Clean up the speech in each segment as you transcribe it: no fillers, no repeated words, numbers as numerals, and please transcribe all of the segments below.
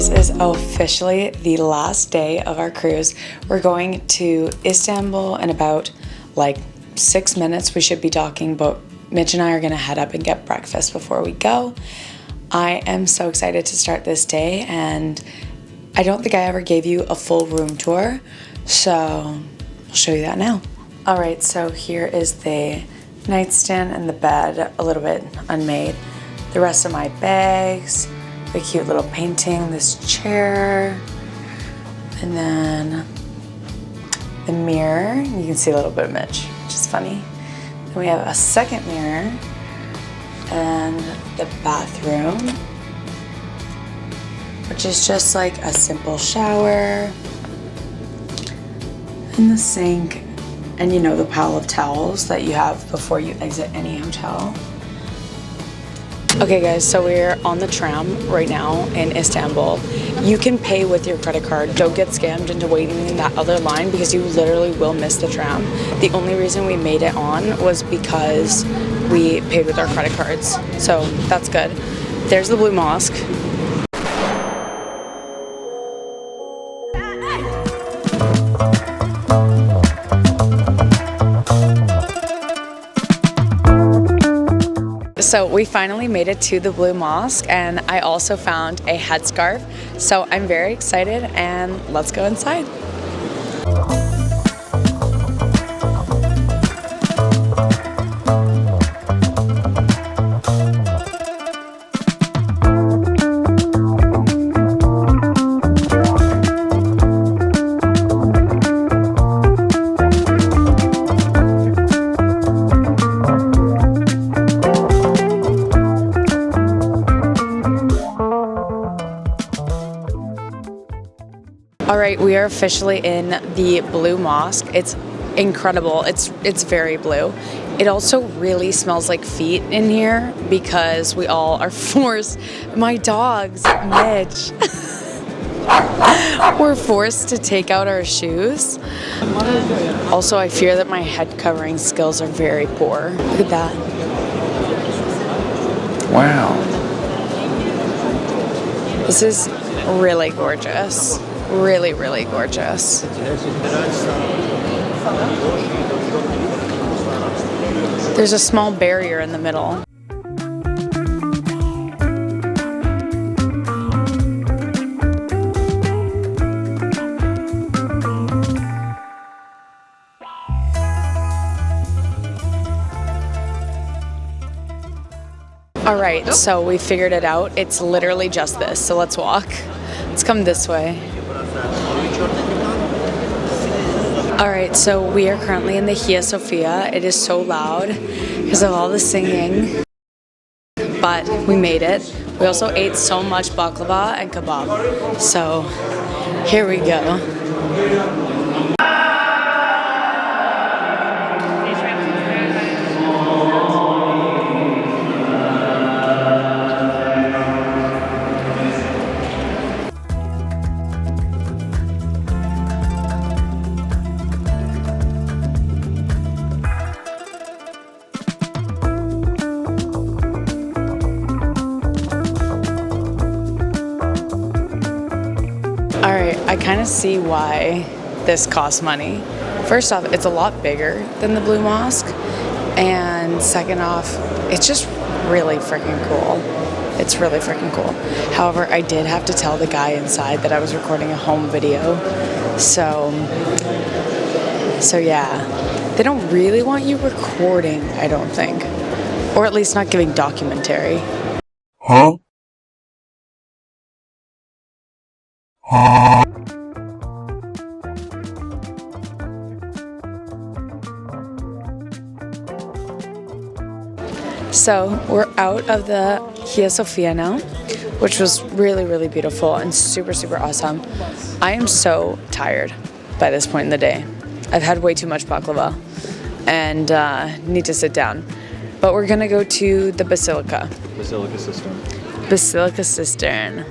this is officially the last day of our cruise. We're going to Istanbul in about like 6 minutes. We should be docking, but Mitch and I are gonna head up and get breakfast before we go. I am so excited to start this day, and I don't think I ever gave you a full room tour, so I'll show you that now. All right, so here is the nightstand and the bed, a little bit unmade. The rest of my bags, the cute little painting, this chair, and then the mirror. You can see a little bit of Mitch, which is funny. Then we have a second mirror and the bathroom, which is just like a simple shower and the sink, and you know, the pile of towels that you have before you exit any hotel. Okay guys, so we're on the tram right now in Istanbul. You can pay with your credit card. Don't get scammed into waiting in that other line because you literally will miss the tram. The only reason we made it on was because we paid with our credit cards. So that's good. There's the Blue Mosque. So we finally made it to the Blue Mosque, and I also found a headscarf. So I'm very excited, and let's go inside. All right, we are officially in the Blue Mosque. It's incredible. It's very blue. It also really smells like feet in here because we all are forced. My dogs, Mitch, we're forced to take out our shoes. Also, I fear that my head covering skills are very poor. Look at that. Wow. This is really gorgeous. Really, really gorgeous. There's a small barrier in the middle. All right, so we figured it out. It's literally just this, so let's walk. Let's come this way. Alright, so we are currently in the Hagia Sophia. It is so loud because of all the singing, but we made it. We also ate so much baklava and kebab. So here we go. Alright, I kind of see why this costs money. First off, it's a lot bigger than the Blue Mosque. And second off, it's just really freaking cool. It's really freaking cool. However, I did have to tell the guy inside that I was recording a home video. So yeah. They don't really want you recording, I don't think. Or at least not giving documentary. Huh? So we're out of the Hagia Sophia now, which was really, really beautiful and super, super awesome. I am so tired by this point in the day. I've had way too much baklava and need to sit down. But we're gonna go to the Basilica. Basilica Cistern. Basilica Cistern.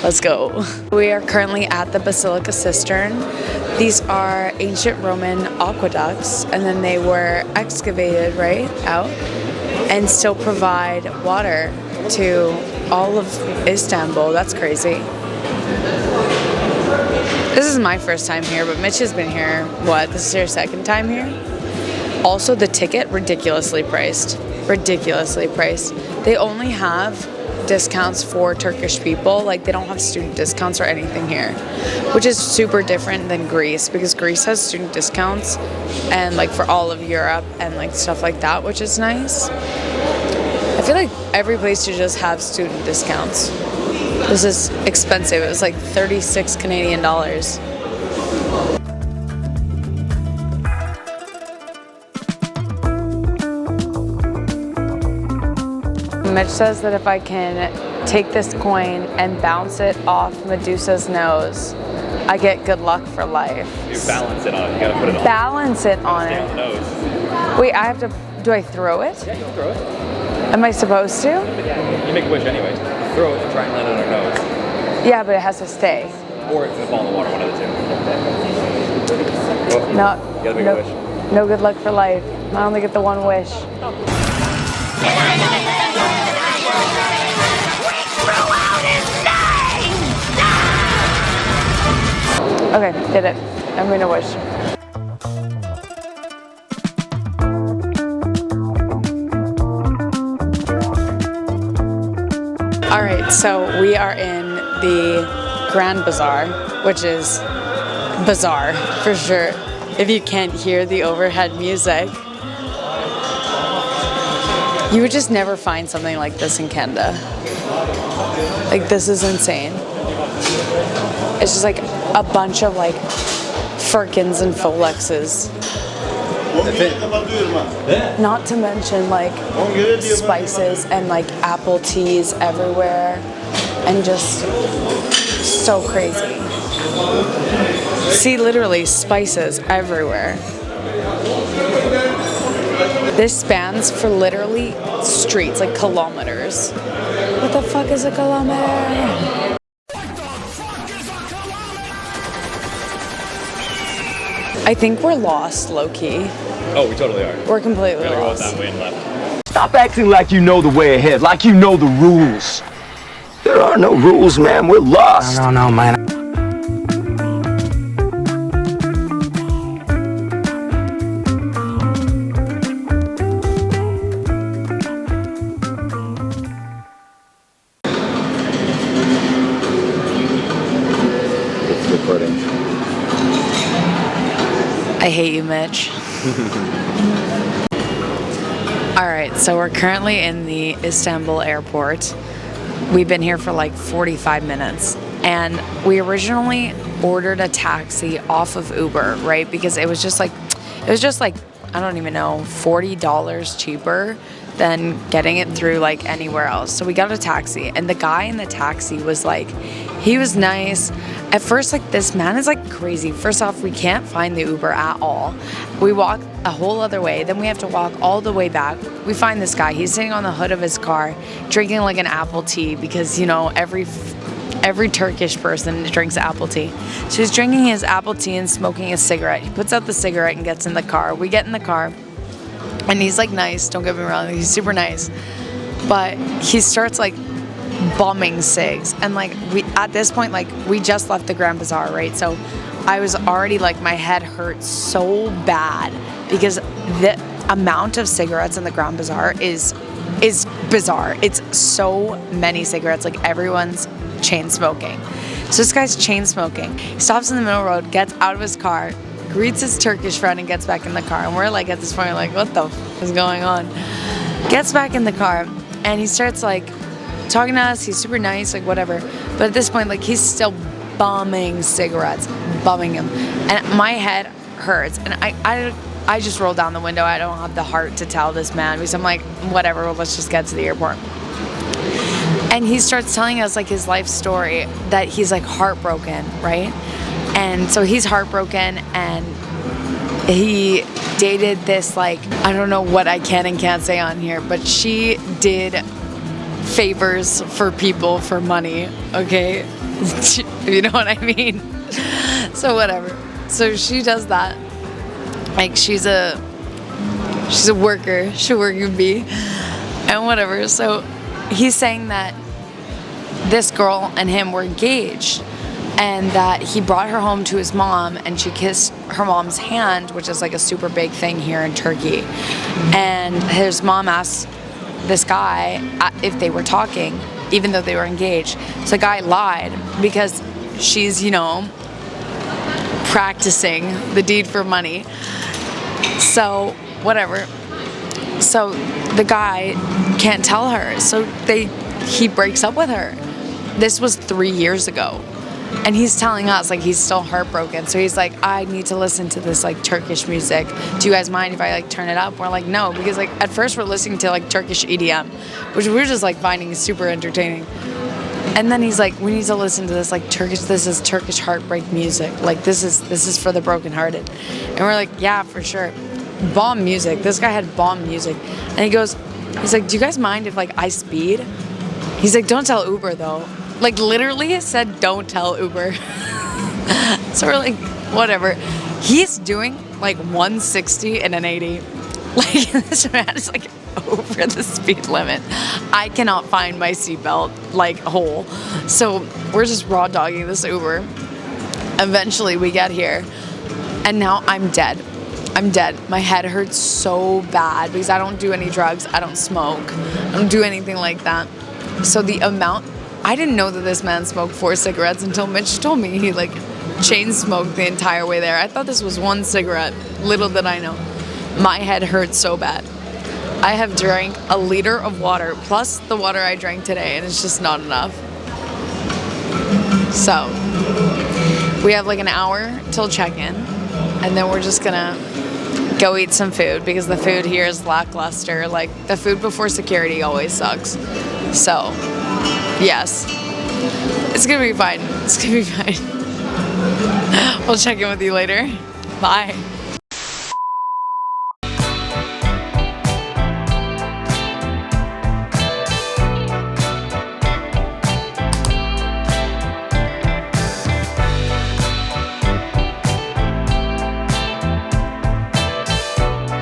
Let's go. We are currently at the Basilica Cistern. These are ancient Roman aqueducts, and then they were excavated right out and still provide water to all of Istanbul. That's crazy. This is my first time here, but Mitch has been here, this is your second time here? Also, the ticket, ridiculously priced. Ridiculously priced. They only have discounts for Turkish people. Like, they don't have student discounts or anything here, which is super different than Greece, because Greece has student discounts and like for all of Europe and like stuff like that, which is nice. I feel like every place should just have student discounts. This is expensive. It was like 36 Canadian dollars. Mitch says that if I can take this coin and bounce it off Medusa's nose, I get good luck for life. You balance it on it. You gotta put it on. Balance it on Stay it. on the nose. Wait, I have to. Do I throw it? Yeah, you can throw it. Am I supposed to? But yeah, you make a wish anyway. You throw it and try and land it on her nose. Yeah, but it has to stay. Or it's gonna fall in the water, one of the two. Oh, No. you gotta make a wish. No good luck for life. I only get the one wish. Okay, did it. I'm gonna wish. All right, so we are in the Grand Bazaar, which is bizarre for sure. If you can't hear the overhead music, you would just never find something like this in Canada. Like, this is insane. It's just like a bunch of like Firkins and Folexes. Not to mention like spices and like apple teas everywhere, and just so crazy. See, literally spices everywhere. This spans for literally streets, like kilometers. What the fuck is a kilometer? I think we're lost, low-key. Oh, we totally are. We're completely We gotta go lost. that way and left. Stop acting like you know the way ahead, like you know the rules. There are no rules, man. We're lost. I don't know, man. It's recording. I hate you, Mitch. All right, so we're currently in the Istanbul airport. We've been here for like 45 minutes, and we originally ordered a taxi off of Uber, right? Because it was just like, I don't even know, $40 cheaper than getting it through like anywhere else. So we got a taxi, and the guy in the taxi was like, he was nice. At first, like, this man is like crazy. First off, we can't find the Uber at all. We walk a whole other way, then we have to walk all the way back. We find this guy. He's sitting on the hood of his car, drinking like an apple tea, because, you know, every Turkish person drinks apple tea. So he's drinking his apple tea and smoking a cigarette. He puts out the cigarette and gets in the car. We get in the car, and he's like nice. Don't get me wrong, he's super nice. But he starts like bumming cigs, and like at this point, like, we just left the Grand Bazaar, right? So I was already like, my head hurt so bad because the amount of cigarettes in the Grand Bazaar is bizarre. It's so many cigarettes, like everyone's chain smoking. So this guy's chain smoking. He stops in the middle of the road, gets out of his car, greets his Turkish friend, and gets back in the car. And we're like, at this point, like, what the f is going on? Gets back in the car, and he starts like talking to us. He's super nice, like whatever. But at this point, like, he's still bumming cigarettes, bumming them, and my head hurts. And I just rolled down the window. I don't have the heart to tell this man, because I'm like, whatever, well, let's just get to the airport. And he starts telling us like his life story, that he's like heartbroken, right? And so he's heartbroken, and he dated this, like, I don't know what I can and can't say on here, but she did favors for people for money, okay? You know what I mean? So whatever. So she does that. Like, she's a worker, she's a working bee, and whatever. So he's saying that this girl and him were engaged, and that he brought her home to his mom, and she kissed her mom's hand, which is like a super big thing here in Turkey. And his mom asked this guy if they were talking, even though they were engaged. So the guy lied because she's, you know, practicing the deed for money. So whatever. So the guy can't tell her. So he breaks up with her. This was 3 years ago. And he's telling us, like, he's still heartbroken. So he's like, I need to listen to this, like, Turkish music. Do you guys mind if I, like, turn it up? We're like, no. Because, like, at first we're listening to, like, Turkish EDM, which we're just, like, finding super entertaining. And then he's like, we need to listen to this, like, this is Turkish heartbreak music. Like, this is for the brokenhearted. And we're like, yeah, for sure. Bomb music. This guy had bomb music. And he's like, do you guys mind if, like, I speed? He's like, don't tell Uber, though. Like, literally it said, don't tell Uber. So we're like, whatever. He's doing, like, 160 and an 80. Like, this man is, like, over the speed limit. I cannot find my seatbelt, like, hole. So we're just raw dogging this Uber. Eventually we get here. And now I'm dead. I'm dead. My head hurts so bad because I don't do any drugs. I don't smoke. I don't do anything like that. So the amount... I didn't know that this man smoked 4 cigarettes until Mitch told me he, like, chain smoked the entire way there. I thought this was 1 cigarette. Little did I know. My head hurts so bad. I have drank a liter of water plus the water I drank today, and it's just not enough. So we have like an hour till check-in, and then we're just gonna go eat some food because the food here is lackluster. Like, the food before security always sucks. So yes, it's gonna be fine. It's gonna be fine. We'll check in with you later. Bye.